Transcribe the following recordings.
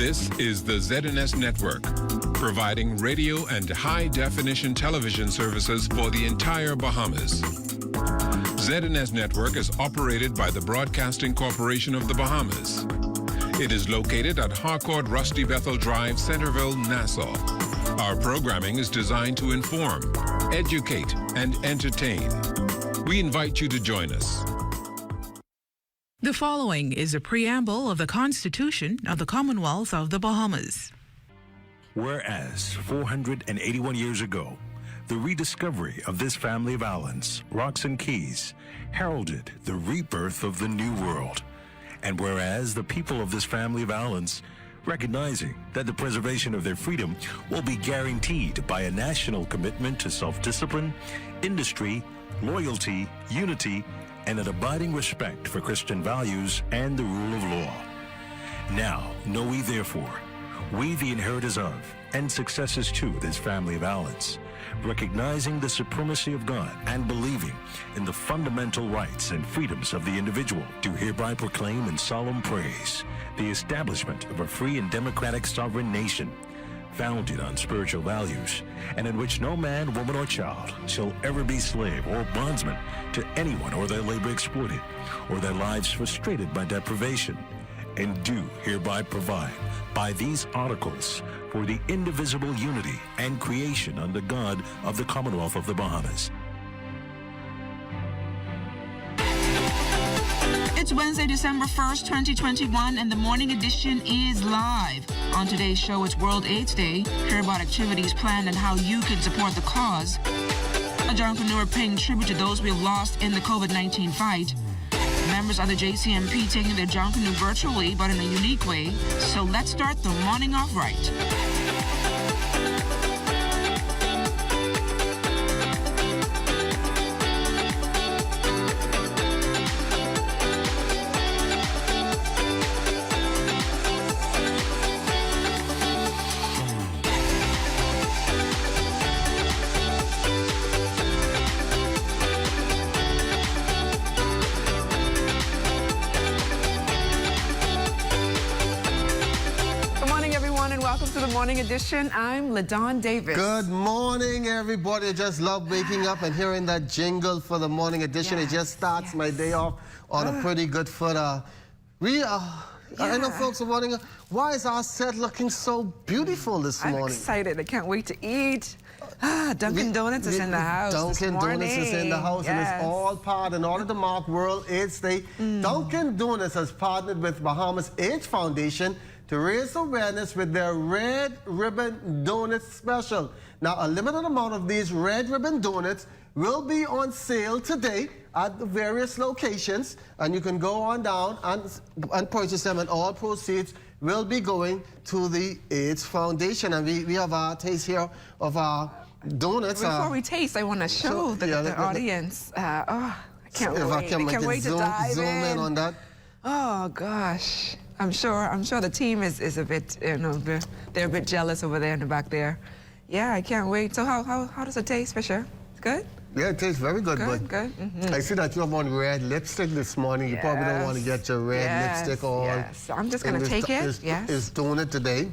This is the ZNS Network, providing radio and high-definition television services for the entire Bahamas. ZNS Network is operated by the Broadcasting Corporation of the Bahamas. It is located at Harcourt Rusty Bethel Drive, Centerville, Nassau. Our programming is designed to inform, educate, and entertain. We invite you to join us. The following is a preamble of the Constitution of the Commonwealth of the Bahamas. Whereas 481 years ago, the rediscovery of this family of islands, rocks and keys, heralded the rebirth of the New World. And whereas the people of this family of islands, recognizing that the preservation of their freedom will be guaranteed by a national commitment to self-discipline, industry, loyalty, unity, and an abiding respect for Christian values and the rule of law. Now, know ye therefore, we the inheritors of, and successors to this family of islands, recognizing the supremacy of God and believing in the fundamental rights and freedoms of the individual, do hereby proclaim in solemn praise the establishment of a free and democratic sovereign nation, founded on spiritual values, and in which no man, woman, or child shall ever be slave or bondsman to anyone, or their labor exploited, or their lives frustrated by deprivation, and do hereby provide by these articles for the indivisible unity and creation under God of the Commonwealth of the Bahamas. It's Wednesday, December 1st, 2021, and the morning edition is live. On today's show, it's World AIDS Day. Hear about activities planned and how you can support the cause. A Joncaneur paying tribute to those we have lost in the COVID-19 fight. Members of the JCMP taking their Joncaneur virtually, but in a unique way. So let's start the morning off right. Morning edition. I'm LaDawn Davis. Good morning, everybody. I just love waking up and hearing that jingle for the morning edition. It just starts my day off on a pretty good foot. I know folks are wondering, why is our set looking so beautiful this morning? I'm excited. I can't wait to eat. Dunkin' Donuts is in the house. Dunkin' Donuts is in the house, and it's all part in order to mark World AIDS Day. Dunkin' Donuts has partnered with Bahamas AIDS Foundation to raise awareness with their Red Ribbon Donuts special. Now, a limited amount of these Red Ribbon Donuts will be on sale today at the various locations, and you can go on down and purchase them, and all proceeds will be going to the AIDS Foundation. And we have our taste here of our donuts. Before we taste, I want to show the audience. I can't wait. I can't wait to dive zoom in on that. Oh, gosh. I'm sure the team is a bit, they're a bit jealous over there in the back there. Yeah, I can't wait. So how does it taste, Fisher? Good? Yeah, it tastes very good. Good. I see that you have on red lipstick this morning. You probably don't want to get your red lipstick on. Yes, so I'm just going to take it. It's donut today.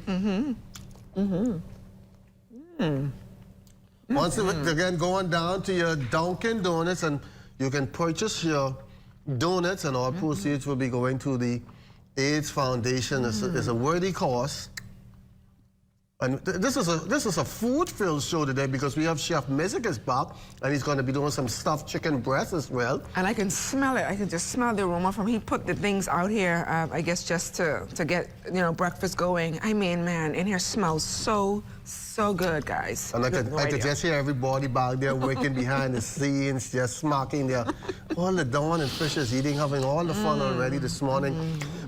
Once again, going down to your Dunkin' Donuts, and you can purchase your donuts, and all proceeds will be going to the AIDS Foundation. Is a worthy cause. And this is a food-filled show today because we have Chef Mizik is back, and he's going to be doing some stuffed chicken breast as well. And I can smell it. I can just smell the aroma from. He put the things out here, I guess, just to get breakfast going. I mean, man, in here smells so good, guys. And I could just hear everybody back there working behind the scenes, just smacking all the Dawn and Fisher's eating, having all the fun already this morning.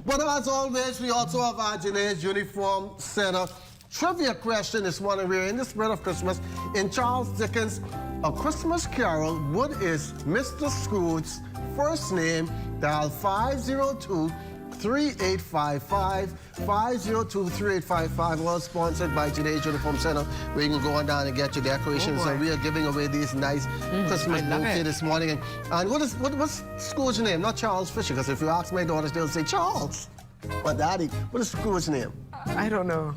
But as always, we also have our Janae's Uniform Center trivia question this morning. We're in the spirit of Christmas. In Charles Dickens' A Christmas Carol, what is Mr. Scrooge's first name? Dial 502-3855, 502-3855, all sponsored by Janae's Uniform Center, where you can go on down and get your decorations. So we are giving away these nice Christmas bouquet this morning. And what's Scrooge's name? Not Charles Fisher, because if you ask my daughters, they'll say Charles. But Daddy, what is Scrooge's name? I don't know.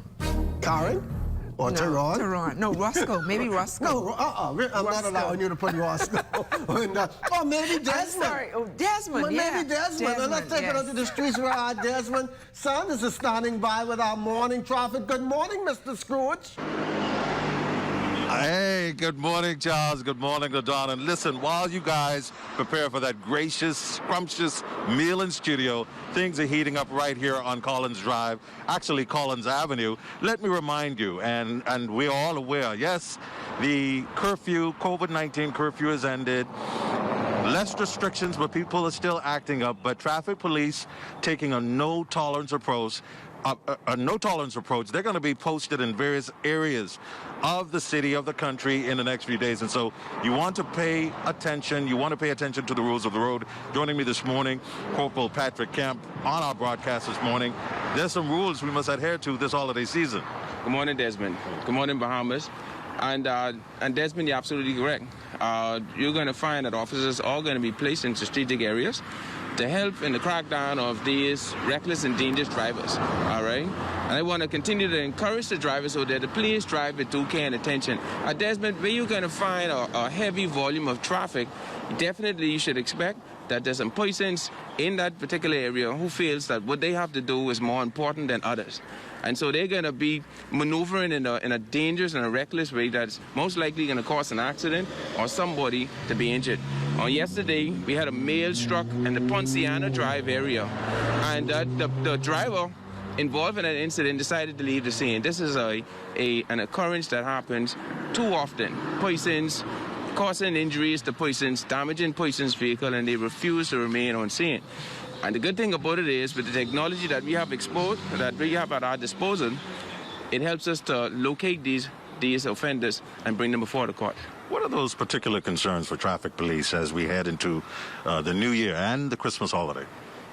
Karen? Or Tehran? Tehran. No, Roscoe. Maybe Roscoe. No, I'm not allowing you to put Roscoe. Or maybe Desmond. I'm sorry. Oh, Desmond, yeah. Maybe Desmond. And let's take it onto the streets where our Desmond Sanders is standing by with our morning traffic. Good morning, Mr. Scrooge. Hey, good morning, Charles. Good morning, LaDon. And listen, while you guys prepare for that gracious, scrumptious meal in studio, things are heating up right here on Collins Drive, actually Collins Avenue. Let me remind you, and we're all aware, yes, the curfew, COVID-19 curfew has ended. Less restrictions, but people are still acting up. But traffic police taking a no-tolerance approach. They're going to be posted in various areas of the city, of the country in the next few days. And so you want to pay attention. You want to pay attention to the rules of the road. Joining me this morning, Corporal Patrick Kemp on our broadcast this morning. There's some rules we must adhere to this holiday season. Good morning, Desmond. Good morning, Bahamas. And Desmond, you're absolutely correct. You're going to find that officers are going to be placed in strategic areas to help in the crackdown of these reckless and dangerous drivers, all right? And I want to continue to encourage the drivers so that please drive with due care and attention. Desmond, where you're going to find a heavy volume of traffic, definitely you should expect that there's some persons in that particular area who feels that what they have to do is more important than others. And so they're going to be maneuvering in a dangerous and a reckless way that's most likely going to cause an accident or somebody to be injured. Yesterday, we had a male struck in the Ponciana Drive area, and the driver involved in that incident decided to leave the scene. This is an occurrence that happens too often. Persons causing injuries to persons, damaging persons' vehicle, and they refuse to remain on scene. And the good thing about it is, with the technology that we have that we have at our disposal, it helps us to locate these offenders and bring them before the court. What are those particular concerns for traffic police as we head into the New Year and the Christmas holiday?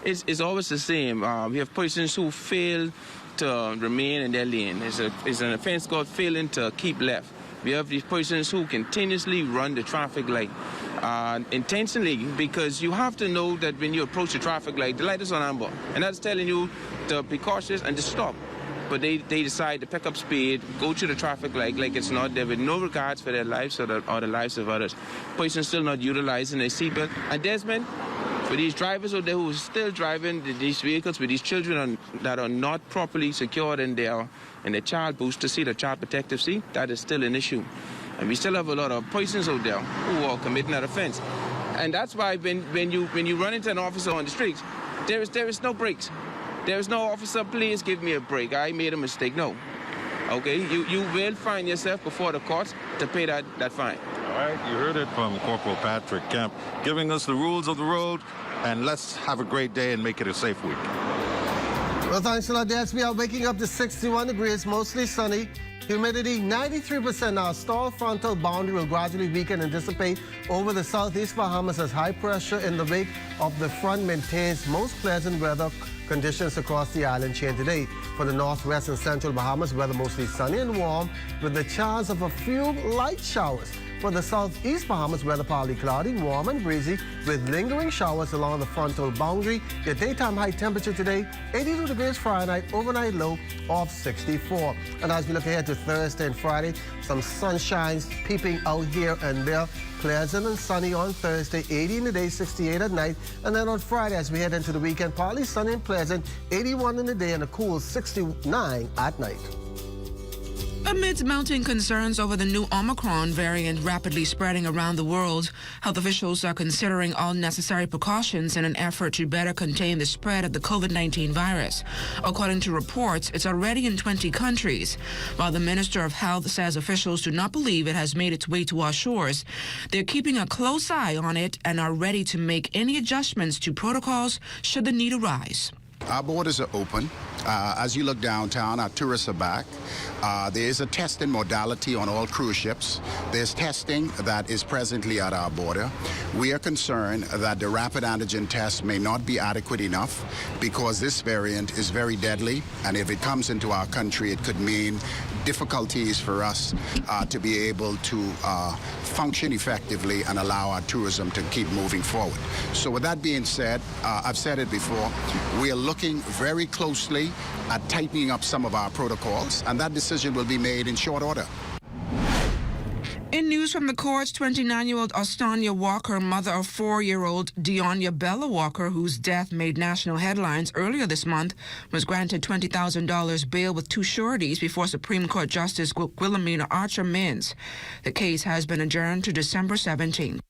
It's always the same. We have persons who fail to remain in their lane. It's an offense called failing to keep left. We have these persons who continuously run the traffic light intentionally, because you have to know that when you approach the traffic light, the light is on amber, and that's telling you to be cautious and to stop. But they decide to pick up speed, go to the traffic light like it's not there, with no regards for their lives or the lives of others. Persons still not utilizing their seatbelt. And Desmond, for these drivers out there who are still driving these vehicles with these children that are not properly secured in their child booster seat or child protective seat, that is still an issue. And we still have a lot of persons out there who are committing that offense. And that's why when you run into an officer on the streets, there is no brakes. There is no officer, please give me a break. I made a mistake. No. Okay? You will find yourself before the courts to pay that fine. All right, you heard it from Corporal Patrick Kemp, giving us the rules of the road, and let's have a great day and make it a safe week. Well, thanks a lot, Des. We are waking up to 61 degrees, mostly sunny. Humidity 93%. Our stall frontal boundary will gradually weaken and dissipate over the southeast Bahamas as high pressure in the wake of the front maintains most pleasant weather conditions across the island chain today. For the northwest and central Bahamas, weather mostly sunny and warm with the chance of a few light showers. For the southeast Bahamas, weather partly cloudy, warm and breezy with lingering showers along the frontal boundary. Your daytime high temperature today, 82 degrees Fahrenheit, overnight low of 64. And as we look ahead to Thursday and Friday, some sunshine peeping out here and there. Pleasant and sunny on Thursday, 80 in the day, 68 at night. And then on Friday, as we head into the weekend, partly sunny and pleasant, 81 in the day and a cool 69 at night. Amidst mounting concerns over the new Omicron variant rapidly spreading around the world, health officials are considering all necessary precautions in an effort to better contain the spread of the COVID-19 virus. According to reports, it's already in 20 countries. While the Minister of Health says officials do not believe it has made its way to our shores, they're keeping a close eye on it and are ready to make any adjustments to protocols should the need arise. Our borders are open. As you look downtown, our tourists are back. There is a testing modality on all cruise ships. There's testing that is presently at our border. We are concerned that the rapid antigen test may not be adequate enough because this variant is very deadly, and if it comes into our country, it could mean difficulties for us to be able to function effectively and allow our tourism to keep moving forward. So with that being said, I've said it before, we are looking looking very closely at tightening up some of our protocols, and that decision will be made in short order. In news from the courts, 29-year-old Ostania Walker, mother of 4-year-old Deonia Bella Walker, whose death made national headlines earlier this month, was granted $20,000 bail with 2 sureties before Supreme Court Justice Wilhelmina Archer Mintz. The case has been adjourned to December 17.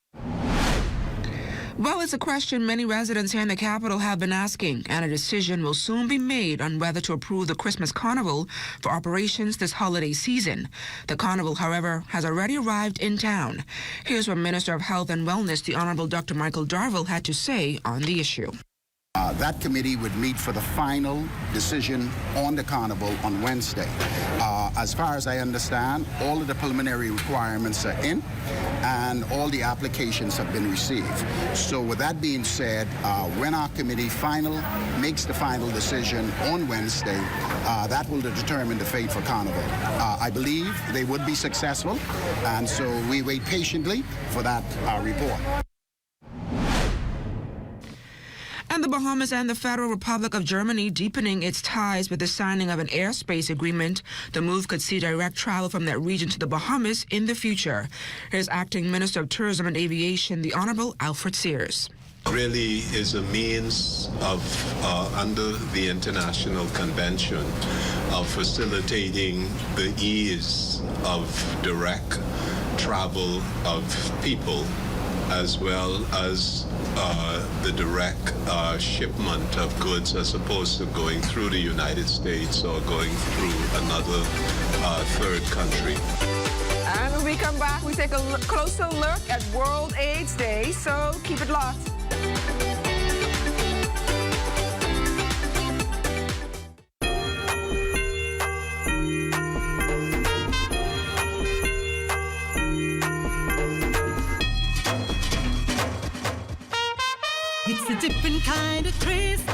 Well, it's a question many residents here in the capital have been asking, and a decision will soon be made on whether to approve the Christmas Carnival for operations this holiday season. The carnival, however, has already arrived in town. Here's what Minister of Health and Wellness, the Honorable Dr. Michael Darville, had to say on the issue. That committee would meet for the final decision on the carnival on Wednesday. As far as I understand, all of the preliminary requirements are in and all the applications have been received. So with that being said, when our committee makes the final decision on Wednesday, that will determine the fate for carnival. I believe they would be successful, and so we wait patiently for that report. And the Bahamas and the Federal Republic of Germany deepening its ties with the signing of an airspace agreement. The move could see direct travel from that region to the Bahamas in the future. Here's Acting Minister of Tourism and Aviation, the Honorable Alfred Sears. Really is a means of, under the International Convention, of facilitating the ease of direct travel of people, as well as the direct shipment of goods, as opposed to going through the United States or going through another third country. And when we come back, we take a closer look at World AIDS Day, so keep it locked. It's a different kind of Christmas,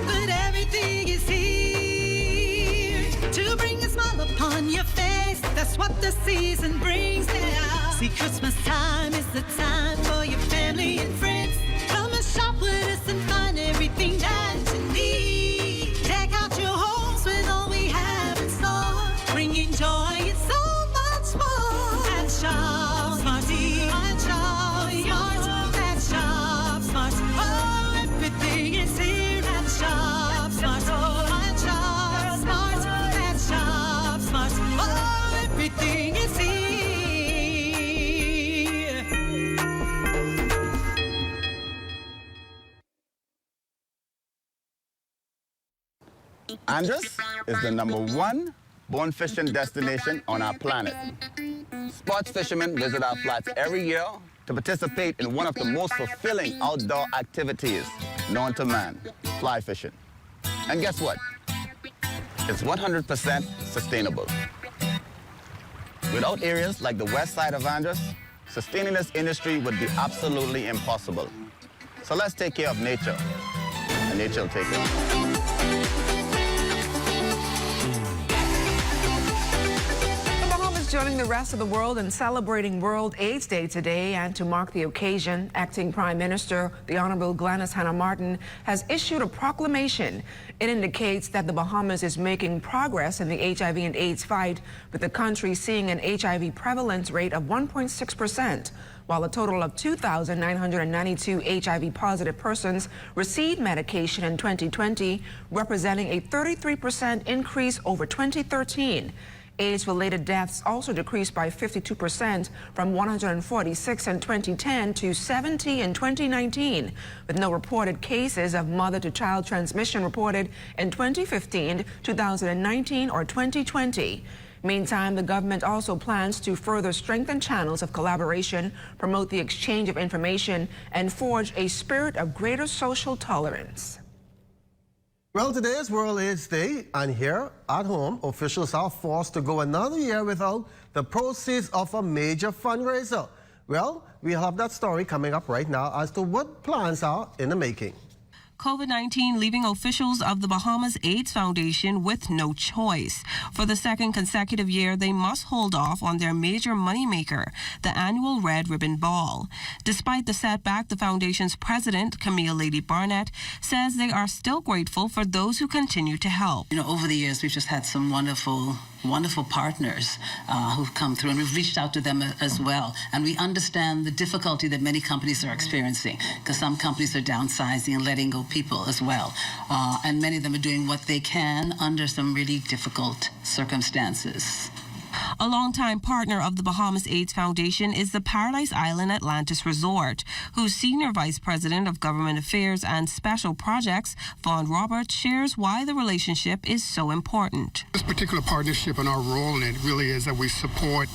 but everything is here to bring a smile upon your face. That's what the season brings now. See, Christmas time is the time for your family and friends. Come and shop with us and find everything that you need. Deck out your homes with all we have in store, bringing joy and so much more. And shop Smarty, and shop Smart, and shop Smart. Oh, everything is here at Shop Smart. And shop Smart, and shop Smart. Oh, everything is here. Andros is the #1 bone fishing destination on our planet. Sports fishermen visit our flats every year to participate in one of the most fulfilling outdoor activities known to man, fly fishing. And guess what? It's 100% sustainable. Without areas like the west side of Andros, sustaining this industry would be absolutely impossible. So let's take care of nature, and nature will take care of us. Joining the rest of the world in celebrating World AIDS Day today, and to mark the occasion, Acting Prime Minister, the Honorable Gladys Hannah Martin, has issued a proclamation. It indicates that the Bahamas is making progress in the HIV and AIDS fight, with the country seeing an HIV prevalence rate of 1.6%, while a total of 2,992 HIV-positive persons received medication in 2020, representing a 33% increase over 2013. AIDS-related deaths also decreased by 52% from 146 in 2010 to 70 in 2019, with no reported cases of mother-to-child transmission reported in 2015, 2019, or 2020. Meantime, the government also plans to further strengthen channels of collaboration, promote the exchange of information, and forge a spirit of greater social tolerance. Well, today is World AIDS Day, and here at home, officials are forced to go another year without the proceeds of a major fundraiser. Well, we have that story coming up right now as to what plans are in the making. COVID-19 leaving officials of the Bahamas AIDS Foundation with no choice. For the second consecutive year, they must hold off on their major moneymaker, the annual Red Ribbon Ball. Despite the setback, the foundation's president, Camille Lady Barnett, says they are still grateful for those who continue to help. You know, over the years, we've just had some wonderful partners who've come through, and we've reached out to them as well. And we understand the difficulty that many companies are experiencing, because some companies are downsizing and letting go people as well. And many of them are doing what they can under some really difficult circumstances. A longtime partner of the Bahamas AIDS Foundation is the Paradise Island Atlantis Resort, whose Senior Vice President of Government Affairs and Special Projects, Vaughn Roberts, shares why the relationship is so important. This particular partnership and our role in it really is that we support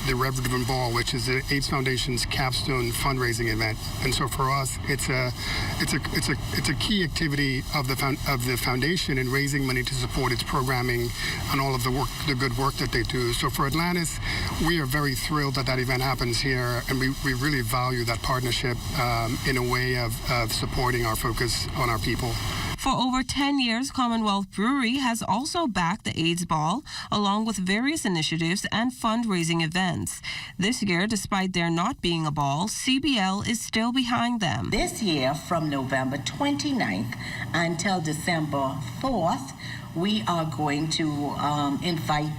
the Red Ribbon Ball, which is the AIDS Foundation's capstone fundraising event. And so for us, it's a key activity of the foundation in raising money to support its programming and all of the good work that they do. So for Atlantis, we are very thrilled that that event happens here, and we really value that partnership in a way of supporting our focus on our people. For over 10 years, Commonwealth Brewery has also backed the AIDS Ball, along with various initiatives and fundraising events. This year, despite there not being a ball, CBL is still behind them. This year, from November 29th until December 4th, we are going to invite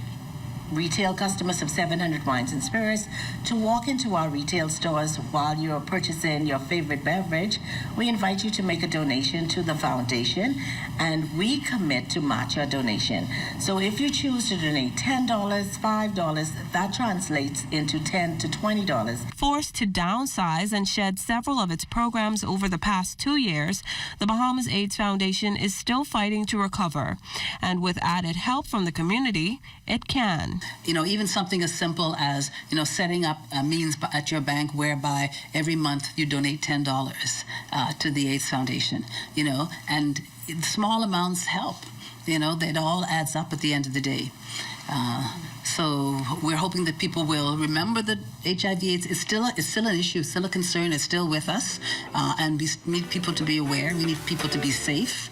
retail customers of 700 Wines and Spirits to walk into our retail stores while you're purchasing your favorite beverage. We invite you to make a donation to the foundation, and we commit to match your donation. So if you choose to donate $10, $5, that translates into $10 to $20. Forced to downsize and shed several of its programs over the past 2 years, the Bahamas AIDS Foundation is still fighting to recover. And with added help from the community, it can. You know, even something as simple as, setting up a means at your bank whereby every month you donate $10 to the AIDS Foundation, and small amounts help. That all adds up at the end of the day. So we're hoping that people will remember that HIV/AIDS is still an issue, still a concern, it's still with us, and we need people to be aware, we need people to be safe.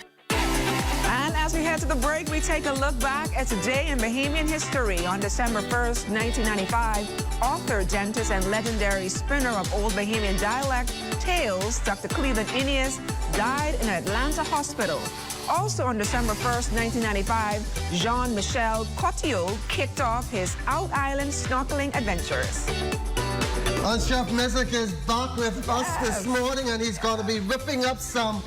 As we head to the break, we take a look back at today in Bahamian history. On December 1st, 1995, author, dentist, and legendary spinner of old Bahamian dialect tales, Dr. Cleveland Innias, died in an Atlanta hospital. Also on December 1st, 1995, Jean-Michel Cotillot kicked off his out-island snorkeling adventures. And Chef Mizik is back with us this morning, and he's going to be whipping up some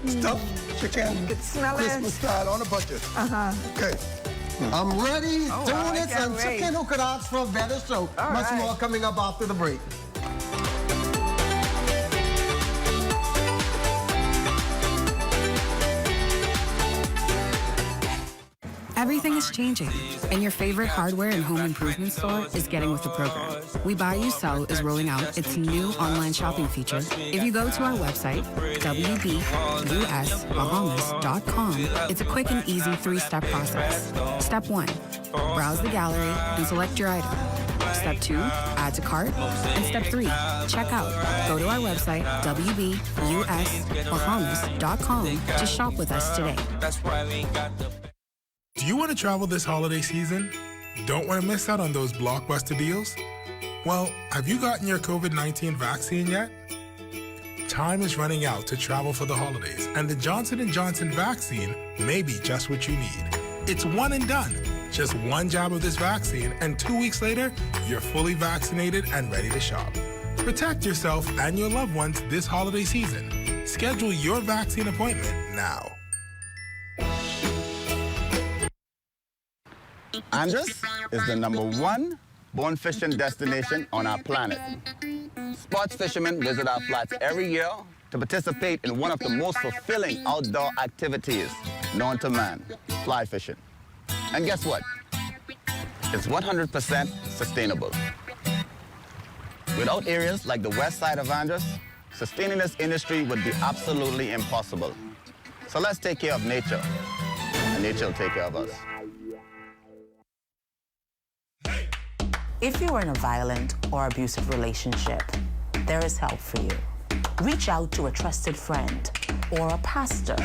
stuff. Chicken, Christmas style on a budget. Okay. I'm ready, doing it, and chicken who could ask for a better show. Much more coming up after the break. Everything is changing, and your favorite hardware and home improvement store is getting with the program. We Buy You Sell is rolling out its new online shopping feature. If you go to our website, wbusbahamas.com, it's a quick and easy 3-step process. Step 1, browse the gallery and select your item. Step 2, add to cart. And Step 3, check out. Go to our website, wbusbahamas.com, to shop with us today. Do you want to travel this holiday season? Don't want to miss out on those blockbuster deals? Well, have you gotten your COVID-19 vaccine yet? Time is running out to travel for the holidays, and the Johnson & Johnson vaccine may be just what you need. It's one and done. Just one jab of this vaccine, and 2 weeks later, you're fully vaccinated and ready to shop. Protect yourself and your loved ones this holiday season. Schedule your vaccine appointment now. Andros is the #1 bone fishing destination on our planet. Sports fishermen visit our flats every year to participate in one of the most fulfilling outdoor activities known to man, fly fishing. And guess what? It's 100% sustainable. Without areas like the west side of Andros, sustaining this industry would be absolutely impossible. So let's take care of nature, and nature will take care of us. If you are in a violent or abusive relationship, there is help for you. reach out to a trusted friend or a pastor,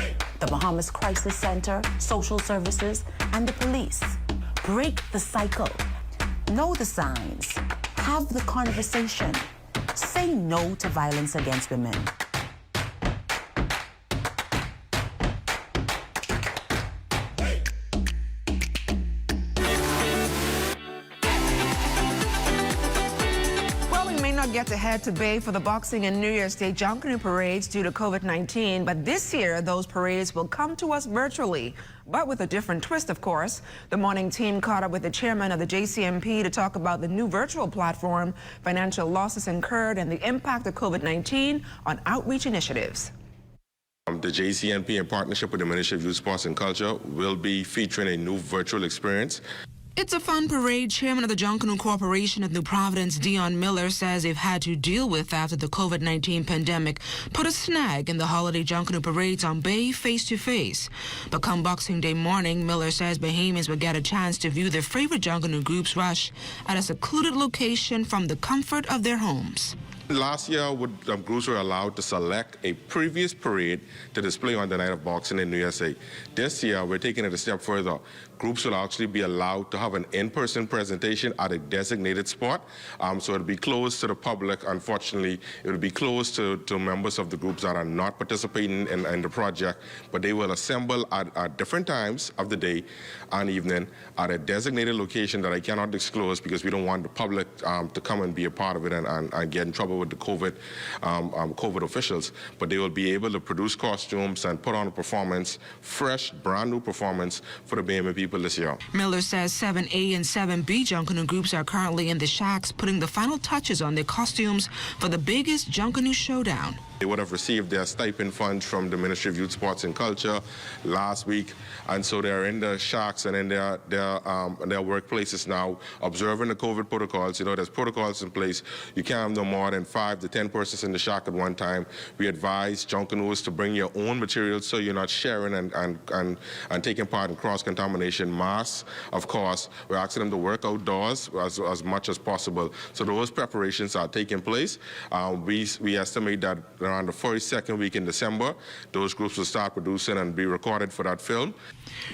the Bahamas Crisis Center, social services, and the police. Break the cycle. Know the signs. Have the conversation. Say no to violence against women. Get to head to Bay for the Boxing and New Year's Day Junkanoo parades due to COVID-19, but this year those parades will come to us virtually, but with a different twist, of course. The morning team caught up with the chairman of the JCMP to talk about the new virtual platform, financial losses incurred, and the impact of COVID-19 on outreach initiatives. The JCMP, in partnership with the Ministry of Youth, Sports and Culture, will be featuring a new virtual experience. It's a fun parade. Chairman of the Junkanoo Corporation of New Providence, Dion Miller, says they've had to deal with after the COVID-19 pandemic put a snag in the holiday Junkanoo parades on Bay face-to-face. But come Boxing Day morning, Miller says Bahamians will get a chance to view their favorite Junkanoo groups rush at a secluded location from the comfort of their homes. Last year, groups were allowed to select a previous parade to display on the night of boxing in New Year's Day. This year, we're taking it a step further. Groups will actually be allowed to have an in-person presentation at a designated spot. So it'll be closed to the public. Unfortunately, it'll be closed to members of the groups that are not participating in the project, but they will assemble at different times of the day and evening at a designated location that I cannot disclose because we don't want the public to come and be a part of it and get in trouble with the COVID officials. But they will be able to produce costumes and put on a performance, fresh, brand new performance for the Bahamian people this year. Miller says 7A and 7B Junkanoo groups are currently in the shacks putting the final touches on their costumes for the biggest Junkanoo showdown. They would have received their stipend funds from the Ministry of Youth, Sports and Culture last week, and so they're in the shacks and in their workplaces now, observing the COVID protocols. You know, there's protocols in place. You can't have no more than 5 to 10 persons in the shack at one time. We advise Junkanoos to bring your own materials so you're not sharing and taking part in cross-contamination. Masks, of course, we're asking them to work outdoors as much as possible. So those preparations are taking place. We estimate that around the 42nd week in December, those groups will start producing and be recorded for that film.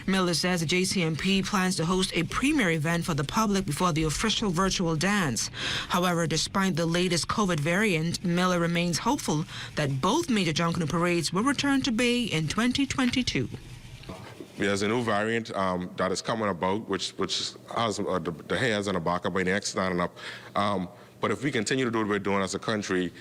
Miller says the JCMP plans to host a premiere event for the public before the official virtual dance. However, despite the latest COVID variant, Miller remains hopeful that both major Junkanoo parades will return to Bay in 2022. There's a new variant that is coming about, which has the hairs on the back of my neck standing up. But if we continue to do what we're doing as a country,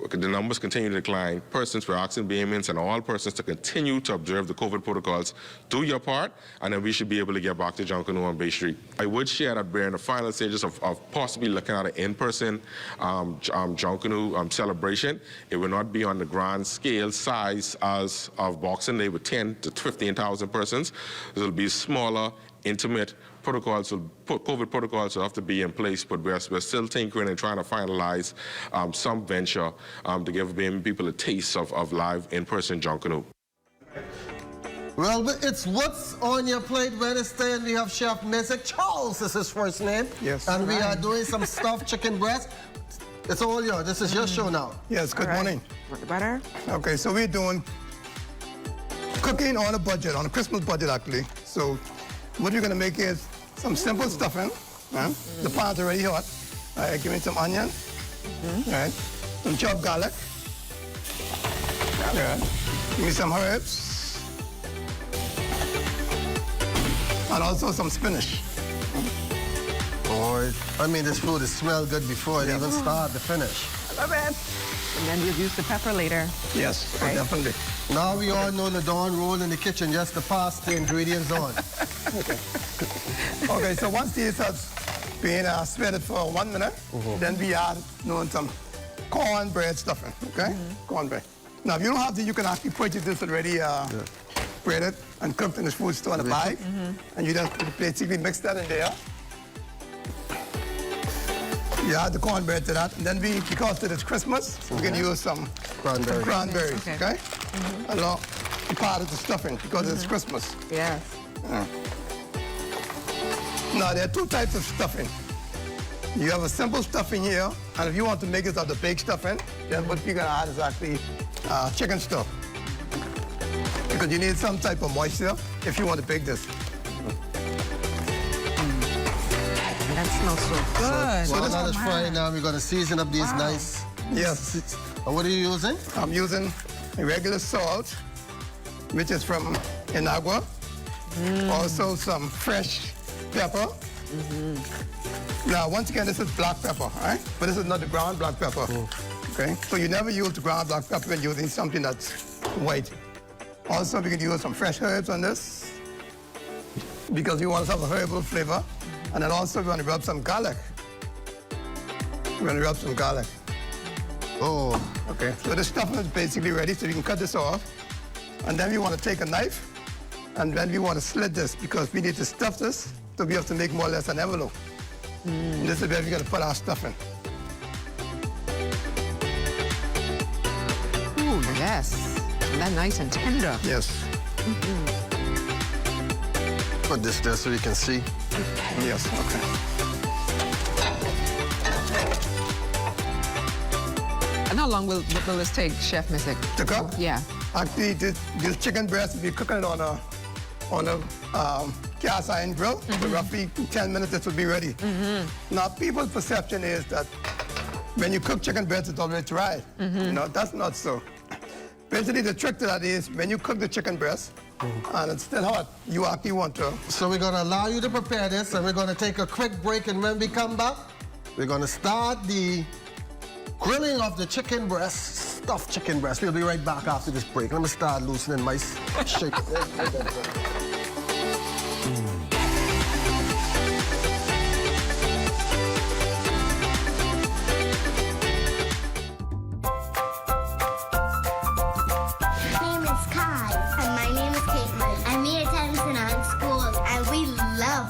the numbers continue to decline. We're asking Bahamians and all persons to continue to observe the COVID protocols. Do your part, and then we should be able to get back to Junkanoo on Bay Street. I would share that we're in the final stages of possibly looking at an in-person Junkanoo celebration. It will not be on the grand scale size as of Boxing Day with 10 to 15,000 persons. It will be smaller, intimate protocols. COVID protocols will have to be in place, but we're still tinkering and trying to finalize some venture to give people a taste of live in-person Junkanoo. Well, it's What's on Your Plate Wednesday, and we have Chef Mizik. Charles is his first name. Yes. And we are doing some stuffed chicken breast. It's all yours. This is your show now. Yes, good morning. Want the butter? Okay, so we're doing cooking on a budget, on a Christmas budget, actually. So what you're going to make is some simple stuffing. The pan's already hot. All right, give me some onion. All right, some chopped garlic. All right, give me some herbs. And also some spinach. Boy, I mean, this food has smelled good before it even started to finish. I love it. And then you'll use the pepper later. Yes, right? Definitely. Now we all know the Dawn roll in the kitchen, just to pass the ingredients on. Okay, so once these have been spreaded for 1 minute, then we add some cornbread stuffing, okay? Cornbread. Now, if you don't have to, you can actually purchase this already breaded and cooked in the food store in a bag, and you just basically mix that in there. You add the cornbread to that, and then because it is Christmas, we can use some cranberries, okay? Along part of the stuffing because it's Christmas. Yes. Now, there are 2 types of stuffing. You have a simple stuffing here, and if you want to make it out of the baked stuffing, then what we're gonna add is actually chicken stock. Because you need some type of moisture if you want to bake this. That smells so good. So while that is frying now, we're gonna season up these nice. Yes. And what are you using? I'm using regular salt, which is from Inagua. Also some fresh pepper. Now, once again, this is black pepper, all right? But this is not the ground black pepper, okay? So you never use the ground black pepper when using something that's white. Also, we can use some fresh herbs on this because we want to have a herbal flavor. And then also, we want to rub some garlic. We're going to rub some garlic. Oh. Okay, so the stuffing is basically ready, so we can cut this off. And then we want to take a knife, and then we want to slit this because we need to stuff this, so we have to make more or less an envelope. And this is where we're going to put our stuffing. Ooh, yes. And that nice and tender. Yes. Put this there so you can see. Yes, okay. And how long will this take, Chef Missick? To cook? Yeah. Actually, this chicken breast will be cooking it on a cast iron grill. So roughly 10 minutes, this will be ready. Now, people's perception is that when you cook chicken breast, it's already dry. No, that's not so. Basically, the trick to that is when you cook the chicken breast, and it's still hot, you actually want to. So we're going to allow you to prepare this, and we're going to take a quick break, and when we come back, we're going to start the grilling of the chicken breast, stuffed chicken breast. We'll be right back after this break. Let me start loosening my shake.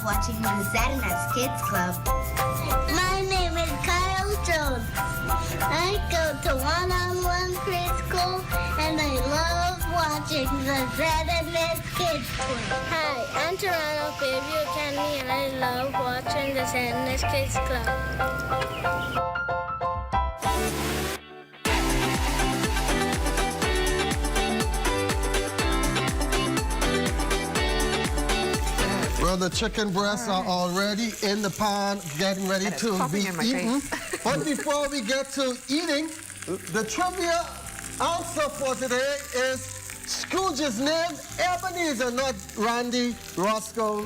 Watching the Saturday Kids Club. My name is Kyle Jones. I go to one-on-one preschool and I love watching the Saturday Kids Club. Hi, I'm Toronto Fairview Academy and I love watching the Saturday Kids Club. Well, the chicken breasts are already in the pan, getting ready to be eaten. But before we get to eating, the trivia answer for today is Scrooge's name, Ebenezer, not Randy, Roscoe,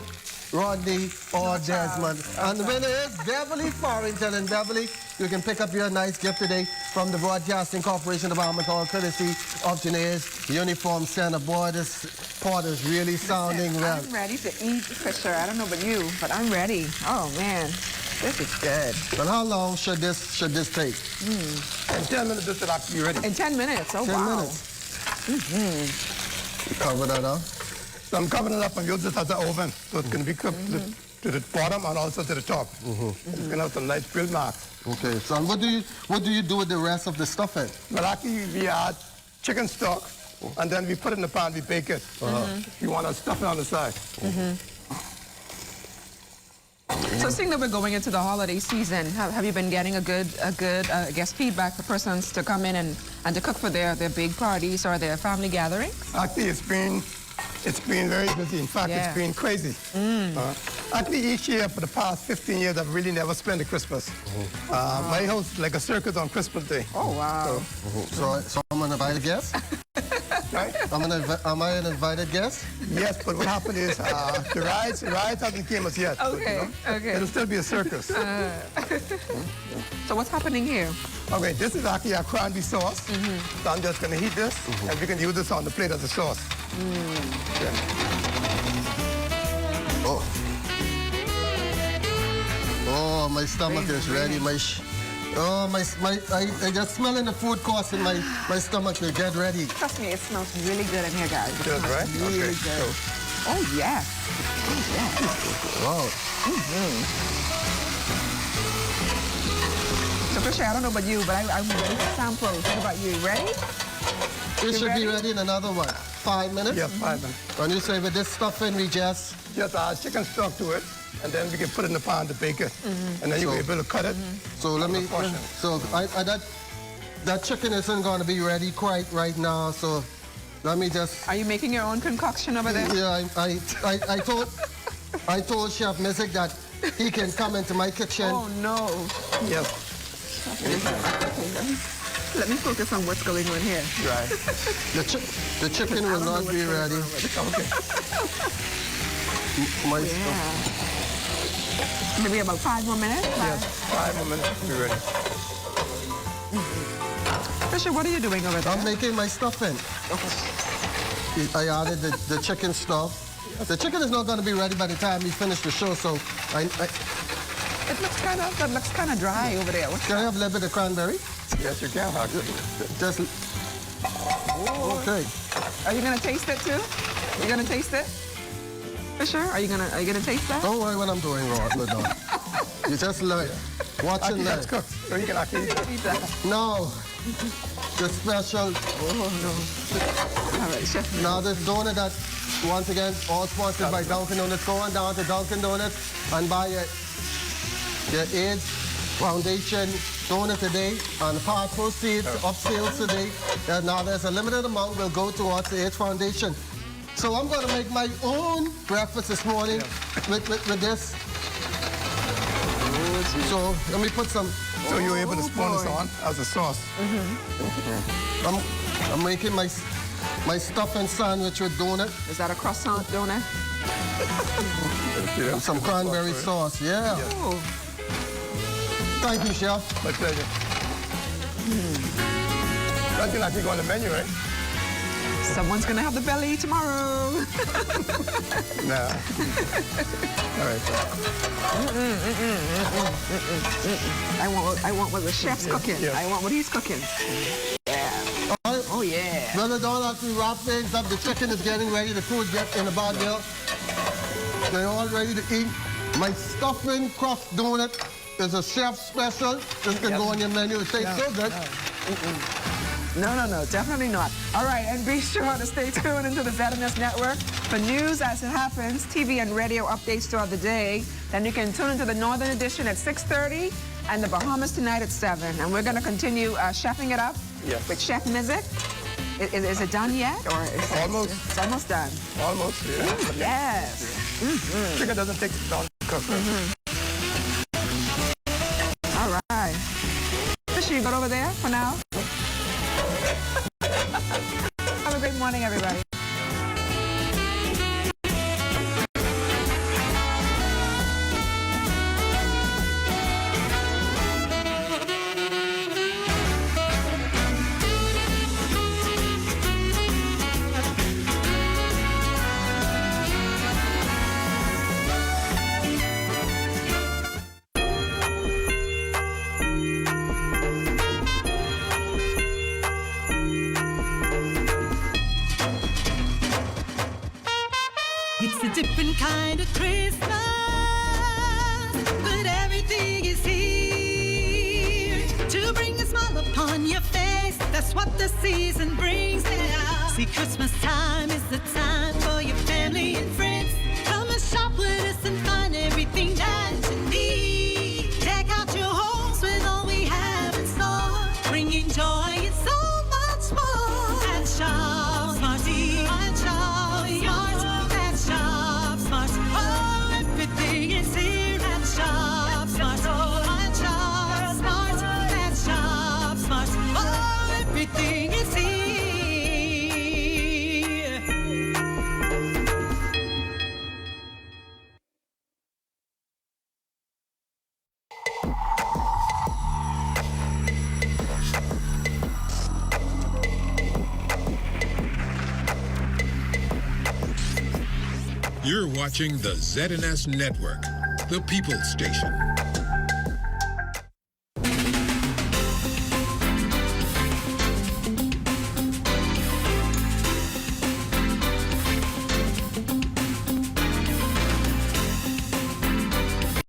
Rodney, or Desmond. And the winner is Beverly Farrington. And Beverly, you can pick up your nice gift today from the Broadcasting Corporation of Bahamas, all courtesy of Janae's Uniform Center. Boy, this pot is really sounding well. I'm ready to eat for sure. I don't know about you, but I'm ready. Oh, man. This is good. And how long should this take? In 10 minutes, this will actually be ready. In 10 minutes? Oh, 10 wow. minutes. You cover that up? So I'm covering it up and we'll just have the oven. So it's going to be cooked to the bottom and also to the top. It's going to have some nice grill marks. Okay, so what do you do with the rest of the stuffing? Well, actually, we add chicken stock, and then we put it in the pan, we bake it. You want to stuff it on the side. So seeing that we're going into the holiday season, have you been getting a good I guess, feedback for persons to come in and to cook for their big parties or their family gatherings? Actually, it's been very busy. In fact, it's been crazy. Actually, each year for the past 15 years, I've really never spent a Christmas. My house is like a circus on Christmas Day. Oh, wow. So I'm an invited guest? Right? Am I an invited guest? Yes, but what happened is the rides hasn't came as yet. Okay, but, okay. It'll still be a circus. So what's happening here? Okay, this is actually our cranberry sauce. So I'm just going to heat this, and we can use this on the plate as a sauce. Oh, my stomach is ready. I just smelling the food course in my stomach to get ready. Trust me, it smells really good in here, guys. Good, right? Really good. Oh, yes. Oh, yes. Wow. So, Tricia, I don't know about you, but I'm ready to sample. What about you? Ready? It should be ready in another, 5 minutes? Yes, 5 minutes. When you say with this stuffing, we just add chicken stock to it, and then we can put it in the pan to bake it. And then you'll be able to cut it. So let me, that chicken isn't going to be ready quite right now, so let me just... Are you making your own concoction over there? Yeah, I told Chef Mizik that he can come into my kitchen. Oh, no. Yep. Let me focus on what's going on here. Right. The chicken will not be ready. Okay. Maybe about 5 more minutes? Yes, 5 more minutes to be ready. Fisher, what are you doing over there? I'm making my stuffing. Okay. I added the chicken stuff. The chicken is not going to be ready by the time we finish the show, so It looks kind of dry over there. Can I have a little bit of cranberry? Yes, you can. Just... Okay. Are you going to taste it too? You going to taste it? Fisher, are you gonna taste that? Don't worry what I'm doing, Ladon. You just learn. Watch and learn. That's cooked. So you can actually eat that. No. The special. Oh no. All right, Chef. Now this donut that, once again, all sponsored by Dunkin' Donuts. Go on down to Dunkin' Donuts and buy your AIDS Foundation donut today, and part proceeds of sales today. Now there's a limited amount will go towards the AIDS Foundation. So I'm going to make my own breakfast this morning with this. So let me put some. So you were able to spawn this on as a sauce. I'm making my stuffing sandwich with donut. Is that a croissant donut? Some cranberry sauce, yeah. Oh. Thank you, Chef. My pleasure. That can actually go on the menu, right? Someone's gonna have the belly tomorrow. Nah. All right. I want what the chef's cooking. Yes. I want what he's cooking. Yeah. Oh yeah. Brother, don't have to wrap things up. The chicken is getting ready. The food gets in the bag here. They're all ready to eat. My stuffing crust donut is a chef special. This can go on your menu. It tastes so good. No, definitely not. All right, and be sure to stay tuned into the ZNS Network for news as it happens, TV and radio updates throughout the day. Then you can tune into the Northern Edition at 6:30 and the Bahamas Tonight at 7. And we're going to continue chefing it up with Chef Mizik. Is it done yet? Or Almost. It's almost done. Almost, yeah. Ooh, yes. Chicken doesn't take long to cook. All right. Fishy, you got over there for now? Have a great morning, everybody. It's a different kind of Christmas, but everything is here to bring a smile upon your face. That's what the season brings now. See, Christmas time is the time for your family and friends. Come and shop with us and find everything that you need. Deck out your homes with all we have in store, bringing joy and so much more. And shop Smarty, and shop Smart. Shop Smart, oh, everything is here at Shop Smart. At Shop Smart, at Shop Smart, oh, everything is here. You're watching the ZNS Network, the People's Station.